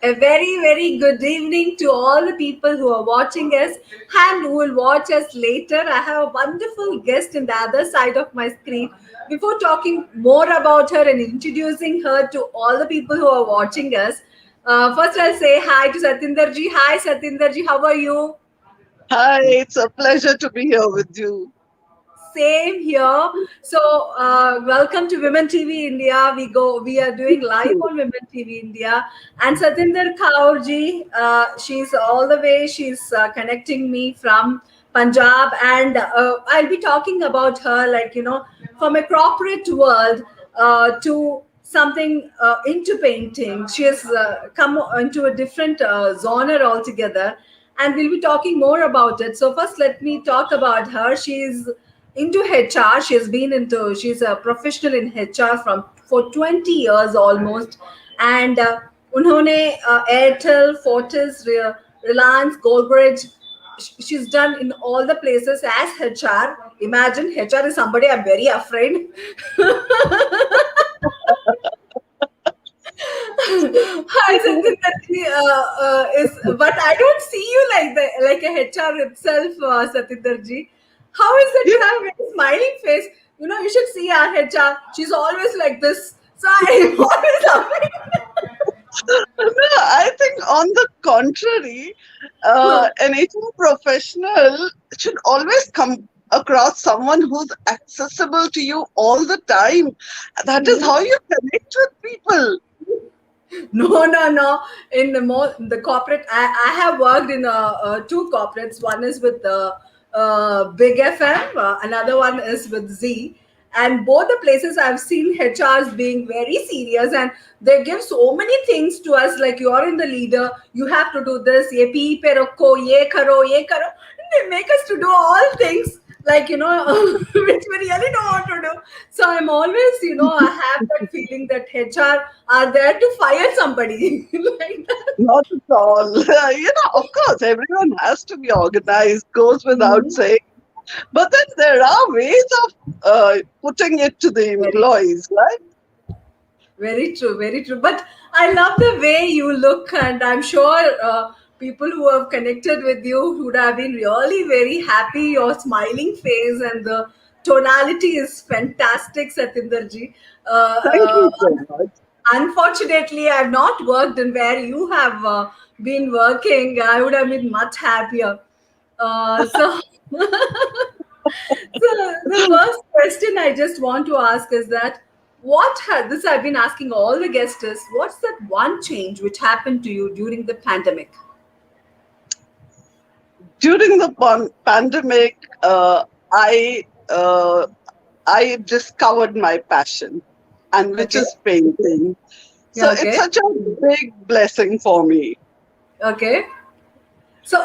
A very, very good evening to all the people who are watching us and who will watch us later. I have a wonderful guest in the other side of my screen. Before talking more about her and introducing her to all the people who are watching us, first I'll say hi to Satinderji. Hi, Satinderji, how are you? Hi, it's a pleasure to be here with you. Same here. So, welcome to Women TV India. We are doing live on Women TV India. And Satinder Kaurji, she's all the way. She's connecting me from Punjab, and I'll be talking about her, from a corporate world to something into painting. She has come into a different genre altogether, and we'll be talking more about it. So first, let me talk about her. She's into HR. She's a professional in HR from for 20 years almost, and उन्होंने Airtel, Fortis, Reliance, Goldbridge. She's done in all the places as HR. Imagine HR is somebody I'm very afraid. Hi, Satyendra is, but I don't see you like a HR itself, Satyendra. How is it You you have a very smiling face? You know, you should see our HR. She's always like this. So I'm always no, I think on the contrary, laughing. an HR professional should always come across someone who's accessible to you all the time. That is how you connect with people. No, no, no. In the corporate, I have worked in two corporates. One is with the Big FM, another one is with Z. And both the places I've seen HRs being very serious, and they give so many things to us. Like, you are in the leader, you have to do this. Ye pee pe rokho, ye karo, ye karo. And they make us to do all things like which we really don't want to do. So I'm always, I have that feeling that HR are there to fire somebody like that. Not at all. Of course, everyone has to be organized, goes without Mhm. saying. But then there are ways of putting it to the Very true. employees, right? Very true, very true. But I love the way you look, and I'm sure people who have connected with you would have been really very happy. Your smiling face and the tonality is fantastic, Satinderji. Uh, Thank uh, you so much. Unfortunately, I've not worked in where you have been working. I would have been much happier. So, so the first question I just want to ask is that what has this I've been asking all the guests is what's that one change which happened to you during the pandemic? During the pandemic, I uh, I discovered my passion, and which Okay. is painting. So Yeah, it's okay. such a big blessing for me. Okay. So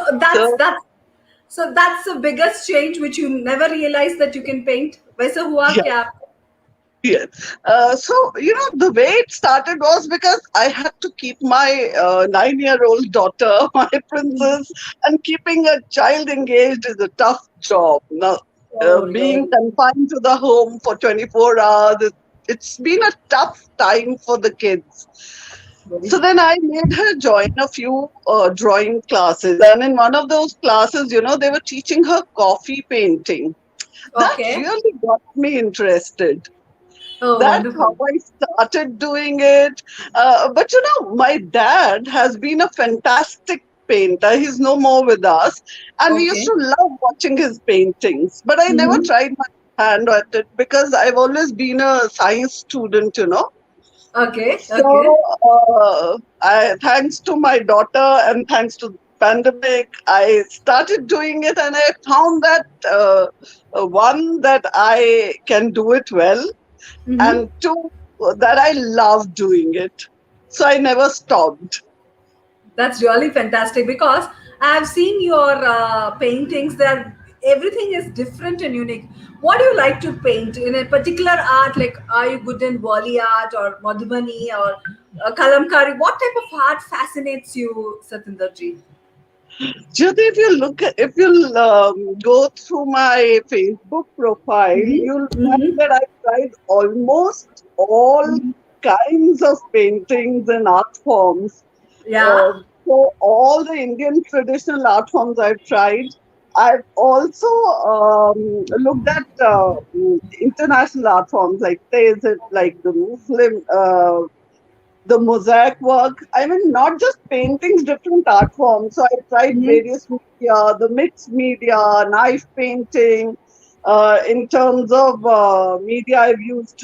So that's the biggest change which you never realized that you can paint. वैसा हुआ yeah, क्या? yeah. The way it started was because I had to keep my 9-year-old daughter, my princess, and keeping a child engaged is a tough job. Now, Oh being really? confined to the home for 24 hours, it's been a tough time for the kids. Very So true. then I made her join a few drawing classes. And in one of those classes, they were teaching her coffee painting. That Okay. really got me interested. Oh, That's how wonderful. I started doing it. But my dad has been a fantastic painter. He's no more with us. And we used Okay. to love watching his paintings. But I never Mm-hmm. tried my hand at it because I've always been a science student. Okay. Okay. So, thanks to my daughter and thanks to pandemic, I started doing it, and I found that one that I can do it well, Mm-hmm. and two that I love doing it. So I never stopped. That's really fantastic because I've seen your paintings. That everything is different and unique. What do you like to paint in a particular art? Like, are you good in Wali art or Madhubani or Kalamkari? What type of art fascinates you, Satinderji? Jyoti, if you'll go through my Facebook profile, you'll Mm-hmm. find Mm-hmm. that I've tried almost all kinds of paintings and art forms. Yeah. So all the Indian traditional art forms I've tried. I've also looked at international art forms like there's like the Muslim, the mosaic work. I mean, not just paintings, different art forms. So I tried Mhm. various media, the mixed media, knife painting. In terms of media, I've used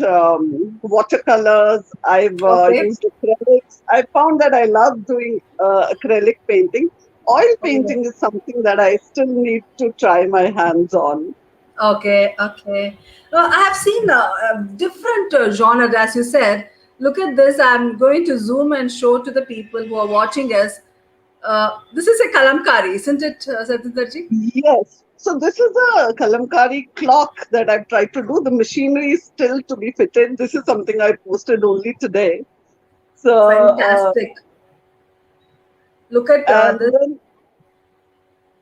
watercolors, I've Okay. used acrylics. I found that I love doing acrylic painting. Oil Oh. painting is something that I still need to try my hands on. Okay, okay. I have seen different genres, as you said. Look at this. I'm going to zoom and show to the people who are watching us. This is a kalamkari, isn't it, Satyendra? Yes. So this is a kalamkari clock that I've tried to do. The machinery is still to be fitted. This is something I posted only today. So Fantastic. Look at and this. then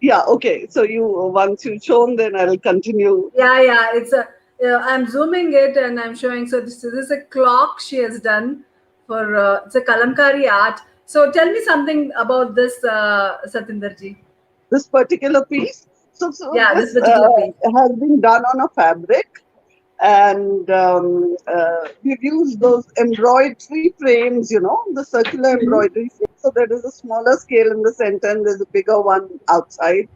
yeah, okay. So you once you've shown, then I'll continue. Yeah, yeah. It's a. I'm zooming it and I'm showing. So this is a clock she has done for. It's a kalamkari art. So tell me something about this, Satyendra. This particular piece. So Yeah, this this particular piece. has been done on a fabric, and we've used those embroidery frames, the circular Mhm. embroidery frame. So there is a smaller scale in the center, and there's a bigger one outside.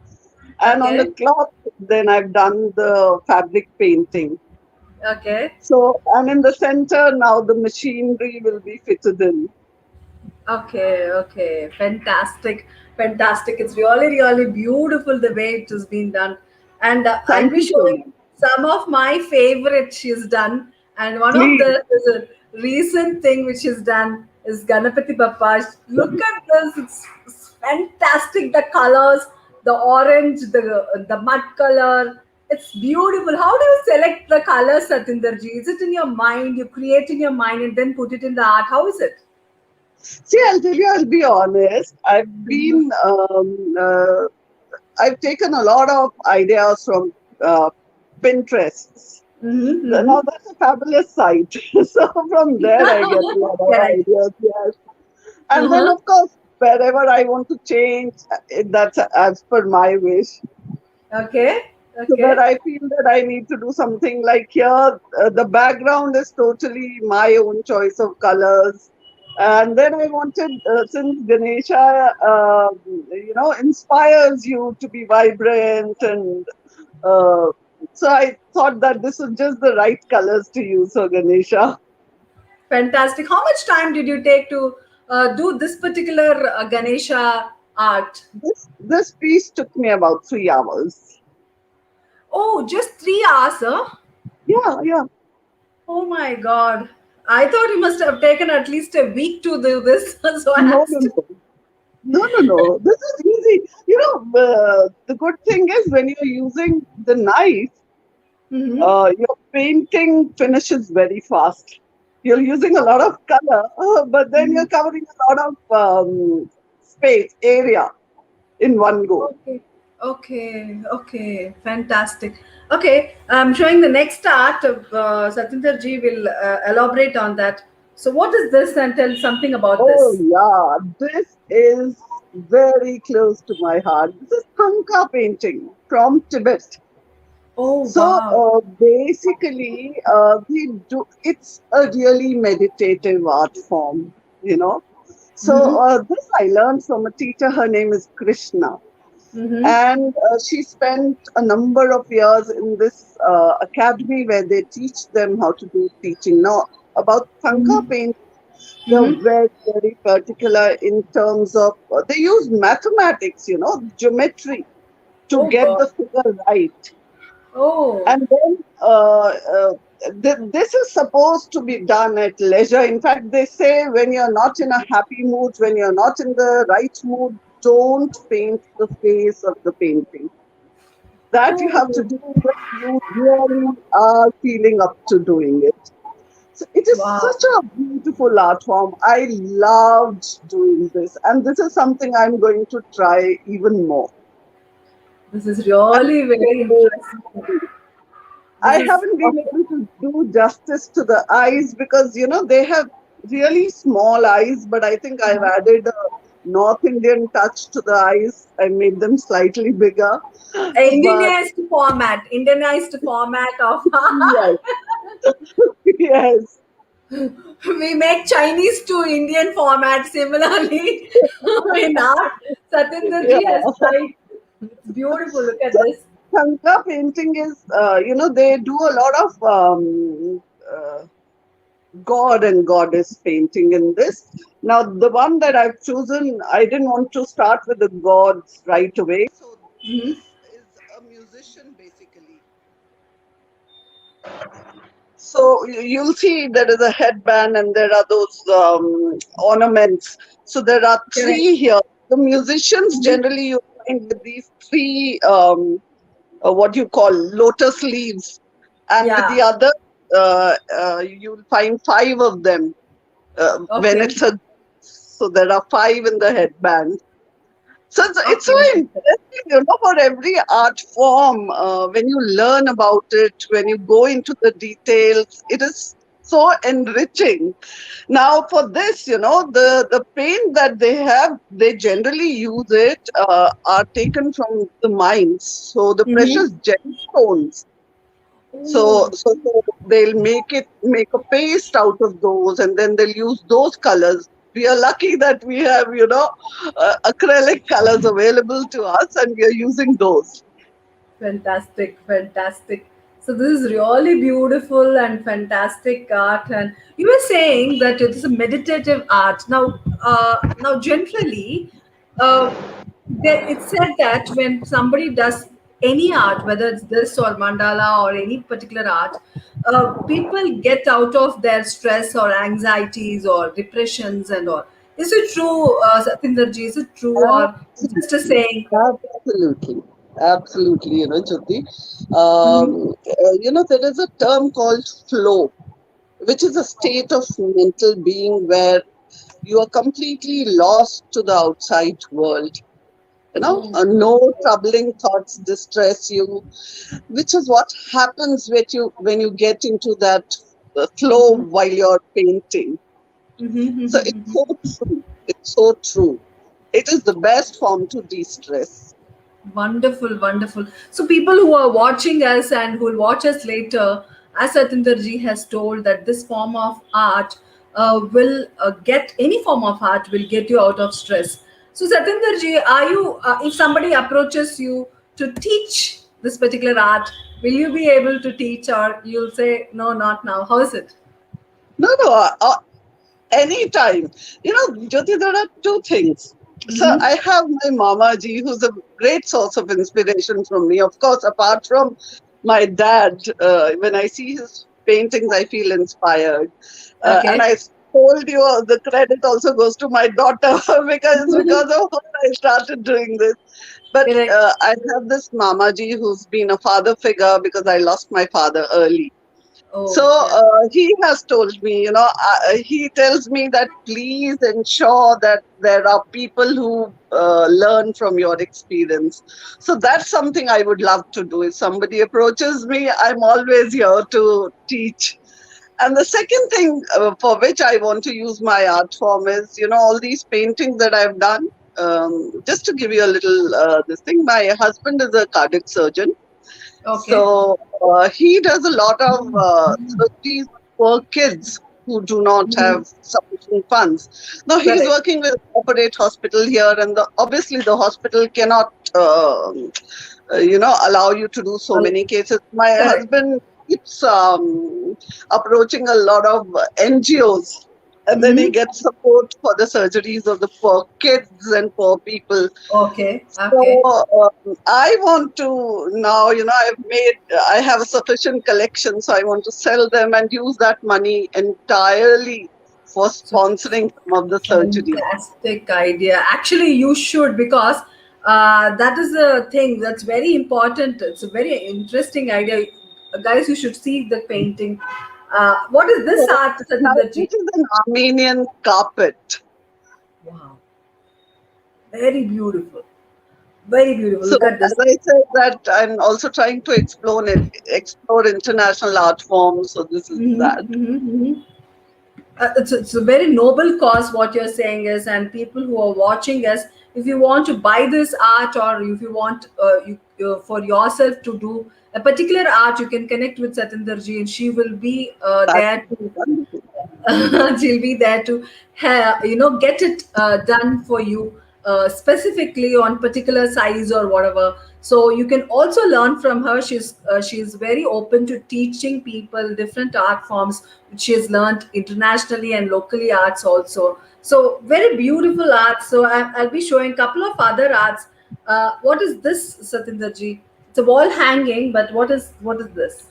And on the Okay. cloth, then I've done the fabric painting. Okay. So, and in the center now the machinery will be fitted in. Okay. Okay. Fantastic. Fantastic. It's really, really beautiful the way it has been done. And I'll Thank be you so showing much. some of my favorite she's done. And one of Please. the is a recent thing which is done is Ganapati Bappa. Look at this. It's fantastic. The colors, the orange, the mud color. It's beautiful. How do you select the colors, Satinderji? Is it in your mind? You create in your mind and then put it in the art. How is it? See, I'll tell you, I'll be honest. I've taken a lot of ideas from Pinterest. Mm-hmm, Now mm-hmm. that's a fabulous site. So from there I get a lot of Correct. ideas. Yes. And then Uh-huh. of course, wherever I want to change, that's as per my wish. Okay. So that Okay. I feel that I need to do something like here, the background is totally my own choice of colors. And then I wanted, since Ganesha, inspires you to be vibrant, and uh, so I thought that this was just the right colors to use for Ganesha. Fantastic. How much time did you take to do this particular Ganesha art? This piece took me about 3 hours. Oh, just 3 hours, sir. Yeah, yeah. Oh my God. I thought you must have taken at least a week to do this. So I No, no, asked. no. No, no, no. This is easy. The good thing is when you're using the knife, Mm-hmm. your painting finishes very fast. You're using a lot of color, but then you're covering a lot of space, area in one go. Okay. Okay. Okay. Fantastic. Okay. I'm showing the next art of Satinder ji will elaborate on that. So, what is this and tell something about Oh, this? yeah. This is very close to my heart. This is Thangka painting from Tibet. Oh, So wow. basically, it's a really meditative art form, you know. So Mm-hmm. this I learned from a teacher. Her name is Krishna, Mm-hmm. and she spent a number of years in this academy where they teach them how to do teaching. Now, about Thangka Mm-hmm. painting, they're Mm-hmm. very, very particular in terms of they use mathematics, geometry to Oh, get God. the figure right. Oh. And then this is supposed to be done at leisure. In fact, they say when you're not in a happy mood, when you're not in the right mood, don't paint the face of the painting. That you have to Oh. do when you really are feeling up to doing it. So it is Wow. such a beautiful art form. I loved doing this, and this is something I'm going to try even more. This is really very interesting. This I is haven't been okay. able to do justice to the eyes because they have really small eyes, but I think I've Uh-huh. added a North Indian touch to the eyes. I made them slightly bigger, but Indianized format of yes, yes, we make Chinese to Indian format similarly in art. Satinder yeah. ji has tried. It's beautiful. Look at So this. Shankar painting is, they do a lot of god and goddess painting in this. Now, the one that I've chosen, I didn't want to start with the gods right away. So, Mhm. this is a musician basically. So, you'll see there is a headband and there are those ornaments. So, there are Correct. three here. The musicians Mhm. generally you find with these three, what you call lotus leaves, and with Yeah. the other, you'll find five of them when Okay. it's a so there are five in the headband. So it's so Okay. interesting, for every art form, when you learn about it, when you go into the details, it is so enriching. Now, for this, the paint that they have, they generally use it, are taken from the mines. So the Mm-hmm. precious gemstones. Oh, So they'll make a paste out of those, and then they'll use those colors. We are lucky that we have, acrylic colors available to us, and we are using those. fantastic, fantastic. So this is really beautiful and fantastic art. And you were saying that it is a meditative art. Now, generally, uh, it's said that when somebody does any art, whether it's this or mandala or any particular art, people get out of their stress or anxieties or depressions and all. Is it true, Satinderji? Is it true or just a Absolutely, saying? absolutely, absolutely. Jyoti, Mm-hmm. there is a term called flow, which is a state of mental being where you are completely lost to the outside world. Oh. No troubling thoughts distress you, which is what happens when you get into that flow Mhm. while you're painting. So it's Mhm. so true. It's so true. It is the best form to de-stress. Wonderful, wonderful. So, people who are watching us and who will watch us later, as Satinderji has told, that this form of art will get any form of art will get you out of stress. So, Satinderji, are you, if somebody approaches you to teach this particular art, will you be able to teach, or you'll say, no, not now? How is it? No, no, anytime. Jyoti, there are two things. So Mm-hmm. I have my Mama Ji, who's a great source of inspiration from me. Of course, apart from my dad, when I see his paintings, I feel inspired. And Okay. I told you the credit also goes to my daughter because of her I started doing this. But Correct. I have this Mama Ji who's been a father figure because I lost my father early. So Oh, yeah. he has told me, he tells me that please ensure that there are people who learn from your experience. So that's something I would love to do. If somebody approaches me, I'm always here to teach. And the second thing for which I want to use my art form is, all these paintings that I've done. Just to give you a little this thing, my husband is a cardiac surgeon, Okay. so he does a lot of surgeries for kids who do not Mhm. have sufficient funds. Now he's Correct. working with a corporate hospital here, and obviously the hospital cannot, allow you to do so Well, many cases. My correct. husband keeps approaching a lot of NGOs. And then he Mhm. gets support for the surgeries of the poor kids and poor people. Okay, okay. So I want to now, I have a sufficient collection, so I want to sell them and use that money entirely for So sponsoring some of the surgeries. fantastic idea. Actually, you should, because that is a thing that's very important. It's a very interesting idea. Guys, you should see the painting. What is this So art, now this Satinderji? is an Armenian carpet. Wow, very beautiful. Very beautiful. So Look at as this. I said that I'm also trying to explore international art forms. So this is Mhm, that. mhm, mhm. It's a very noble cause what you're saying is, and people who are watching us, if you want to buy this art, or if you want for yourself to do a particular art, you can connect with Satinderji, and she will be That's there to wonderful. she'll be there to get it done for you, specifically on particular size or whatever. So you can also learn from her. She's very open to teaching people different art forms which she has learned internationally and locally arts also. So very beautiful art. So I'll be showing a couple of other arts. What is this, Satinderji? It's a wall hanging, but what is this?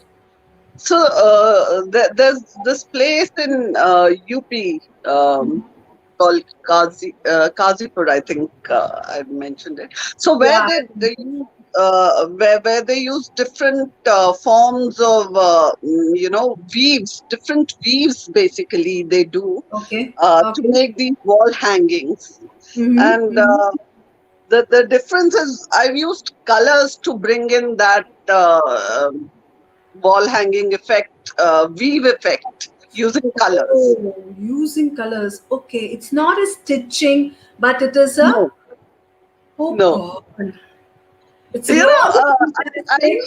So there's this place in UP called Kazipur, I think I mentioned it. So where Yeah. they use where they use different forms of weaves, different weaves basically they do Okay. to Okay. make these wall hangings. Mm-hmm. And Mm-hmm. the difference is I've used colors to bring in that wall hanging effect, weave effect using colors. Oh, using colors. Okay, it's not a stitching, but it is a. No, Oh no. God, it's You know, really I interesting.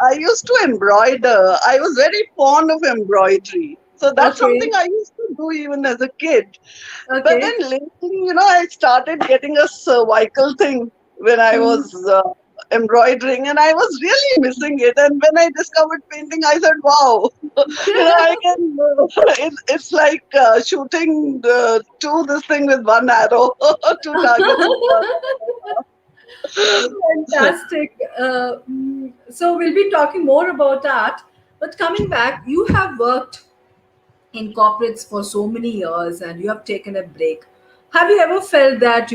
I used to embroider. I was very fond of embroidery. So that's something Okay, I used to do even as a kid. But okay. then lately, I started getting a cervical thing when I Hmm. was embroidering, and I was really missing it. And when I discovered painting, I said, "Wow, I can." It's like shooting two this thing with one arrow, two targets with one. Fantastic. So we'll be talking more about art, but coming back, you have worked in corporates for so many years and you have taken a break. Have you ever felt that,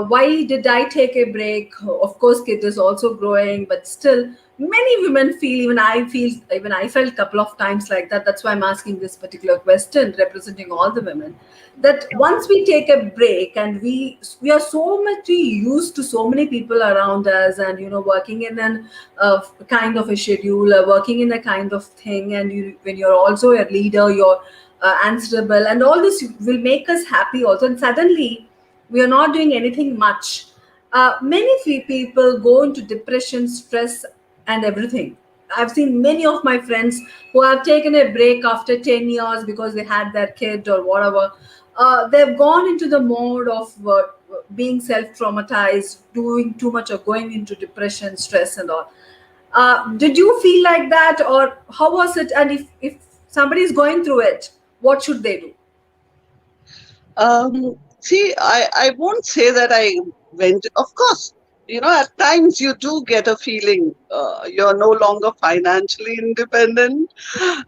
why did I take a break? Of course, kid is also growing, but still, many women feel, even I felt a couple of times like that. That's why I'm asking this particular question, representing all the women. That once we take a break and we are so much used to so many people around us, and working in an kind of a schedule, working in a kind of thing, and when you're also a leader, you're answerable, and all this will make us happy also. And suddenly, we are not doing anything much. Many people go into depression, stress, and everything. I've seen many of my friends who have taken a break after 10 years because they had their kid or whatever. They've gone into the mode of being self traumatized, doing too much, or going into depression, stress, and all. Did you feel like that, or how was it? And if somebody is going through it, what should they do? See, I won't say that I went. Of course, at times you do get a feeling you're no longer financially independent,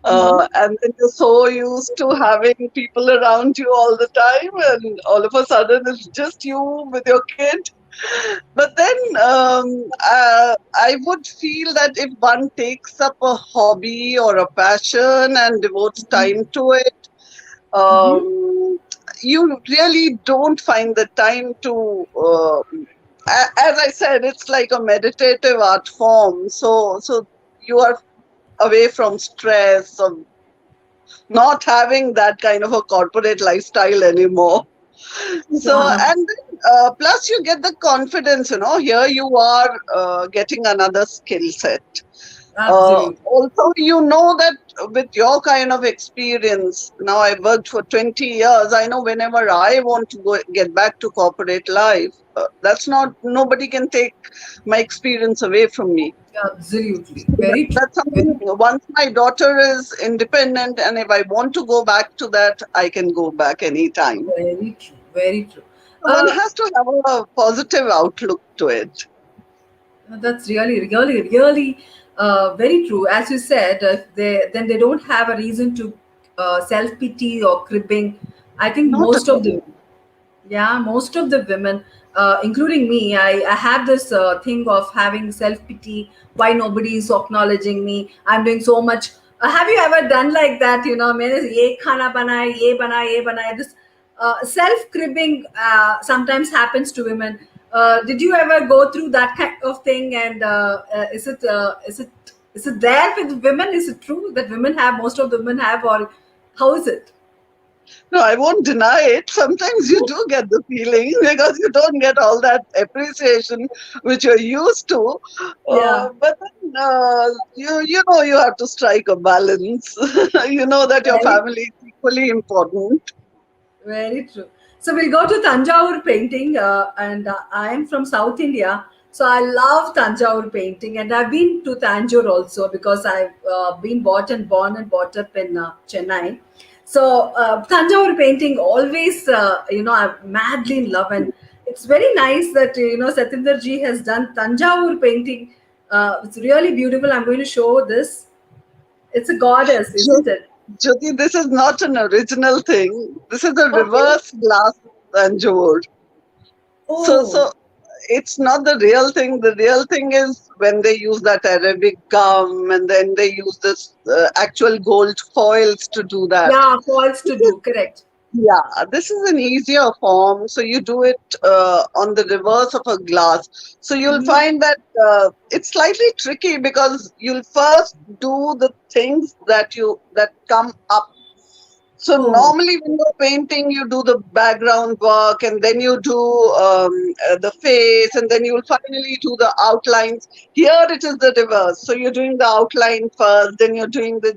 and then you're so used to having people around you all the time, and all of a sudden it's just you with your kid. But then I would feel that if one takes up a hobby or a passion and devotes time to it, Mhm. um, you really don't find the time to. As I said, it's like a meditative art form. So you are away from stress of not having that kind of a corporate lifestyle anymore. So, Yeah, and then, plus you get the confidence, here you are getting another skill set. absolutely. Also, you know that with your kind of experience, now I worked for 20 years, I know whenever I want to get back to corporate life, nobody can take my experience away from me. Absolutely. So Very true. that's Very something, true. once my daughter is independent, and if I want to go back to that, I can go back anytime. Very true. Very true. One Uh, has to have a positive outlook to it. that's really, really, really very true. As you said, then they don't have a reason to self pity or cribbing. I think Not at most of all. the Yeah, most of the women, including me, I have this thing of having self pity. Why nobody is acknowledging me? I'm doing so much. Have you ever done like that? मैंने ये खाना बनाया, ये बनाया. This self cribbing sometimes happens to women. Did you ever go through that kind of thing? And is it there with women? Is it true that women have, most of the women have, or How is it? No, I won't deny it. Sometimes you do get the feeling because you don't get all that appreciation which you're used to. Yeah, But then, you know you have to strike a balance. You know that your very, family is equally important. very true. So we'll go to Tanjore painting, and I am from South India, so I love Tanjore painting, and I've been to Tanjore also because I've been born and brought up in Chennai. So Tanjore painting always, I'm madly in love, and it's very nice that Satinder ji has done Tanjore painting. It's really beautiful. I'm going to show this. It's a goddess, isn't Jyoti, it? Jyoti, this is not an original thing. This is a Okay. reverse glass Tanjore. So, Oh, so it's not the real thing. The real thing is when they use that Arabic gum and then they use this actual gold foils to do that. yeah, false to do. Correct. Yeah, this is an easier form. So you do it on the reverse of a glass. So you'll Mhm. find that it's slightly tricky because you'll first do the things that come up. So Oh, normally when you're painting, you do the background work and then you do the face and then you'll finally do the outlines. Here it is the reverse. So you're doing the outline first, then you're doing the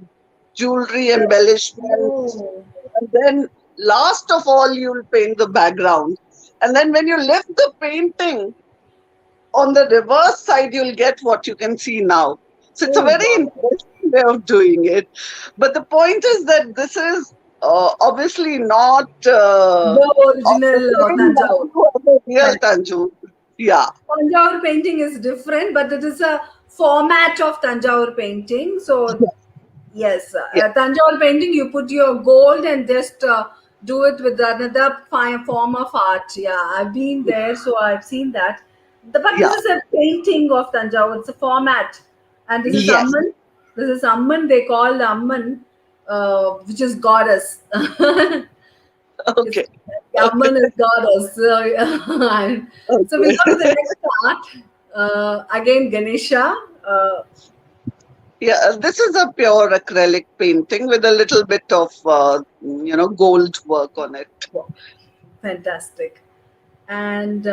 jewelry embellishments, oh, and then last of all you'll paint the background. And then when you lift the painting on the reverse side, you'll get what you can see now. So it's a oh, very wow. interesting way of doing it. But the point is that this is obviously not The of the original same Tanjore. value as the real Correct. Tanjore. Yeah, Tanjore painting is different, but it is a format of Tanjore painting. So yeah, yes, yeah, Tanjore painting, you put your gold and just do it with another fine form of art. Yeah, I've been there, so I've seen that. But this yeah. is a painting of Tanjore. It's a format, and this is Yes. Amman. This is Amman. They call Amman, which is goddess. Is Okay. Okay. Amman is goddess. So, so we Okay. go to the next part. Again, Ganesha. Uh, Yeah, this is a pure acrylic painting with a little bit of gold work on it. wow, fantastic. And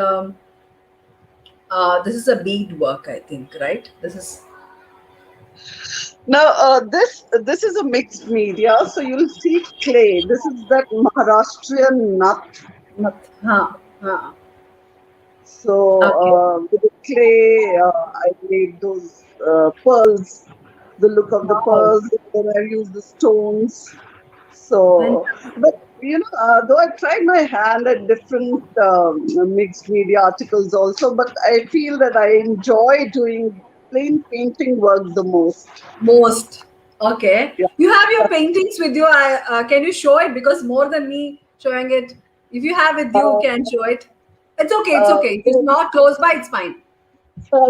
this is a bead work, I think, right? This is Now, this is a mixed media, so you'll see clay. This is that Maharashtrian nut. not, huh, huh. So Okay. with the clay, I made those pearls, the look of the Wow. pearls, and then I used the stones. So, Fantastic. but though I tried my hand at different mixed media articles also, but I feel that I enjoy doing plain painting work the most. Most. Okay. Yeah. You have your paintings with you. Can you show it? Because more than me showing it, if you have with you, Uh, can show it. It's okay. It's uh, okay. If it's not close by, it's fine.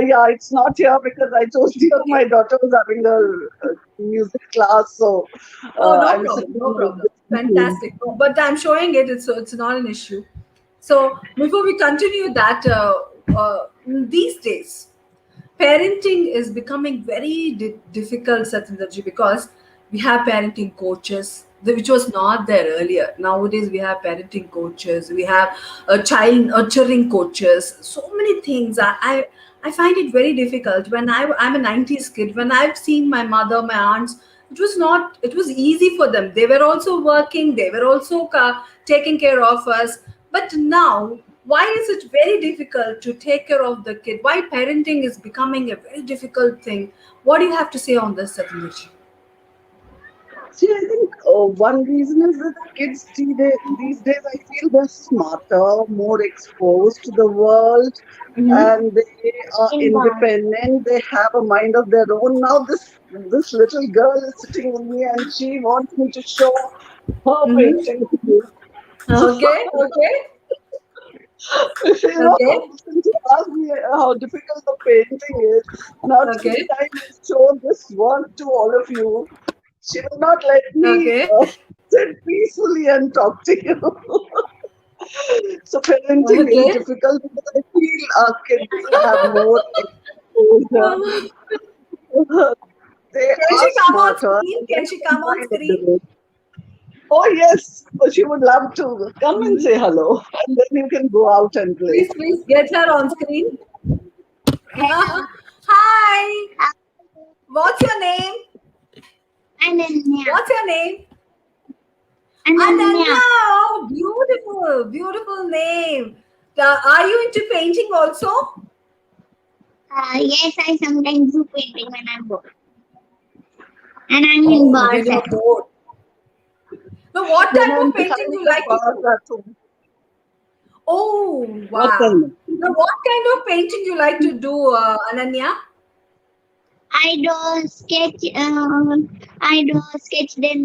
yeah, it's not here because I told It's you okay. my daughter was having a music class, so Oh, no I'm problem. sitting No in a problem. different room. Fantastic. No, but I'm showing it. It's not an issue. So before we continue that, these days, parenting is becoming very difficult, Satyanderji, because we have parenting coaches, which was not there earlier. Nowadays, we have parenting coaches, we have child nurturing coaches, so many things. I find it very difficult when I'm a 90s kid. When I've seen my mother, my aunts, it was not, it was easy for them. They were also working, they were also taking care of us. But now, why is it very difficult to take care of the kid? Why parenting is becoming a very difficult thing? What do you have to say on this, Satyendra? See, I think one reason is that the kids these days, I feel they're smarter, more exposed to the world, Mm-hmm. and they are independent. They have a mind of their own. Now, this little girl is sitting with me, and she wants me to show her Mm-hmm. painting to you. So, Okay, okay, you okay, since you asked me how difficult the painting is, now till the okay, time I show this work to all of you, she will not let me okay, sit peacefully and talk to you. So parenting is okay. difficult because I feel our kids have more exposure. Oh my God. They Can are she come on smarter screen? and they Can have she a come on mind of screen? their own. Oh, yes. Oh, she would love to come and Mhm. say hello. And then you can go out and play. Please get her on screen. Hello. Hi. How are you? What's your name? Ananya. What's your name? Ananya. Ananya. Oh, beautiful, beautiful name. Are you into painting also? Yes, I sometimes do painting when I'm bored. And I'm in Oh, when bars you're as well. bored. Now, what When type I'm of painting behind you the like to bars do? at home. Oh, What wow. then? Now, what kind of painting you like to do, Ananya? I do sketch. I do sketch. Then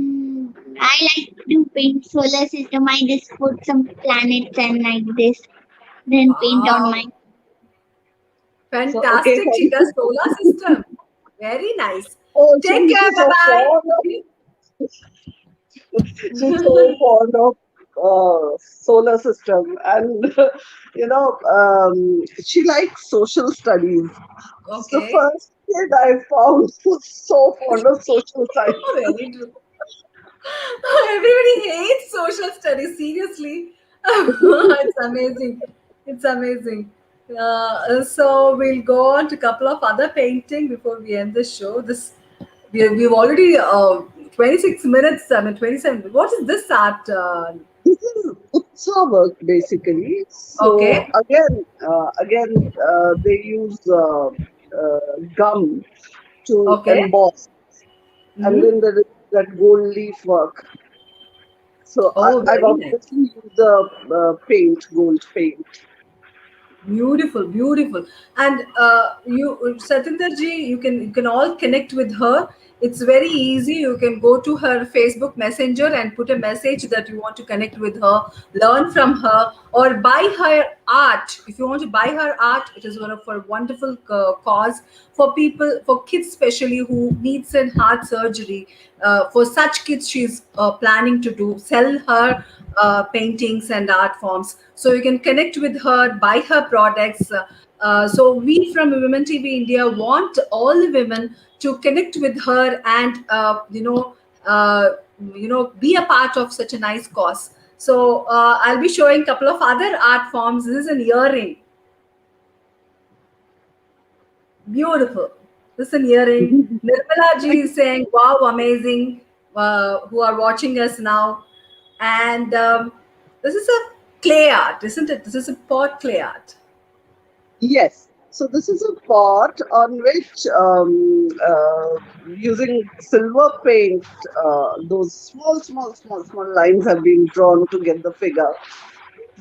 I like to paint solar system. I just put some planets and like this. Then paint on my. Wow. So, okay, Fantastic. She thank does you. solar system. Very nice. Oh, Take care. she's Bye so fond of, she's so bye. fond of solar system. And, she likes social studies. The Okay. first kid I found who's so fond of social science. Very true. Everybody hates social studies. Seriously. It's amazing. It's amazing. So we'll go on to a couple of other painting before we end the show. We've already 26 minutes. I mean 27. What is this art? This is Utsav work basically. So Okay. again, they use gum to Okay. emboss, and Hmm. then there is that gold leaf work. So Oh, I've very nice. obviously used the paint, gold paint. Beautiful, beautiful. And Satinder ji, you can all connect with her. It's very easy. You can go to her Facebook Messenger and put a message that you want to connect with her, learn from her, or buy her art. If you want to buy her art, it is one of her wonderful cause for people, for kids especially who needs an heart surgery. For such kids, she's planning to do sell her paintings and art forms. So you can connect with her, buy her products. So we from Women TV India want all the women to connect with her and be a part of such a nice cause. So I'll be showing a couple of other art forms. This is an earring. Beautiful. This is an earring. Nirmala ji is saying, wow, amazing, who are watching us now. And this is a clay art, isn't it? This is a pot clay art. Yes. So this is a pot on which, using silver paint, those small lines have been drawn to get the figure.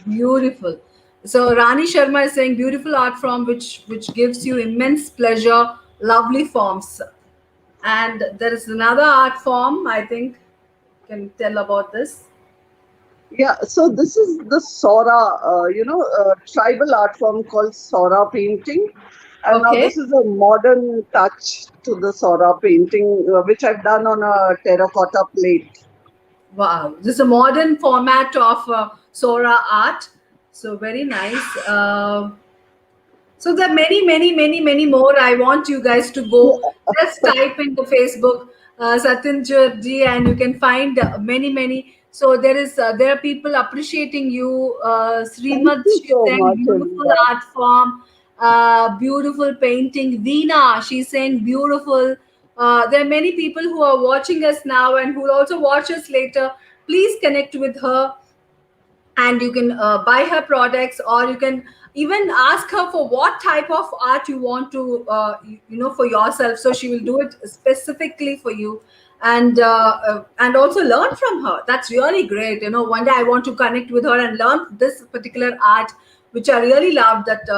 Beautiful. So Rani Sharma is saying beautiful art form which gives you immense pleasure, lovely forms. And there is another art form, I think, can tell about this. Yeah, so this is the Sora, tribal art form called Sora painting. And now this Okay. is a modern touch to the Sora painting, which I've done on a terracotta plate. Wow. This is a modern format of Sora art. So very nice. So there are many, many, many, many more. I want you guys to go. Just type in the Facebook Satinder ji, and you can find many, many. So there are people appreciating you. Thank Srimad, you she's so saying much, beautiful Anita. art form, beautiful painting. Veena, she's saying beautiful. There are many people who are watching us now and who will also watch us later. Please connect with her and you can buy her products, or you can even ask her for what type of art you want to for yourself, so she will do it specifically for you. And also learn from her. That's really great. One day I want to connect with her and learn this particular art, which I really love. That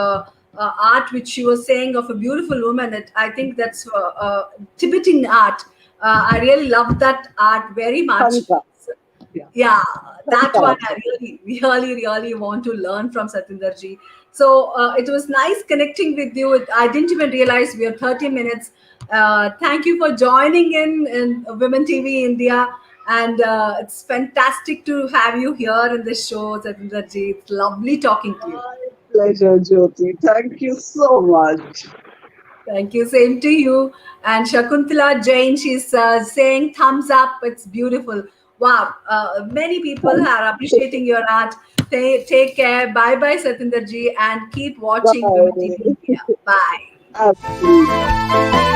art which she was saying of a beautiful woman, I think that's Tibetan art. I really love that art very much. Tanka. Yeah, Yeah, that Tanka one art I form. really really really want to learn from Satinder ji. So it was nice connecting with you. I didn't even realize we are 30 minutes. Thank you for joining in Women TV India, and it's fantastic to have you here in the show, Satinder ji. It's lovely talking to you. My pleasure, Jyoti. Thank you so much. Thank you. Same to you. And Shakuntala Jain, she's saying thumbs up. It's beautiful. Wow, many people are appreciating your art. Take care. Bye bye, Satinder ji, and keep watching Women TV Bye. India. Bye. Absolutely.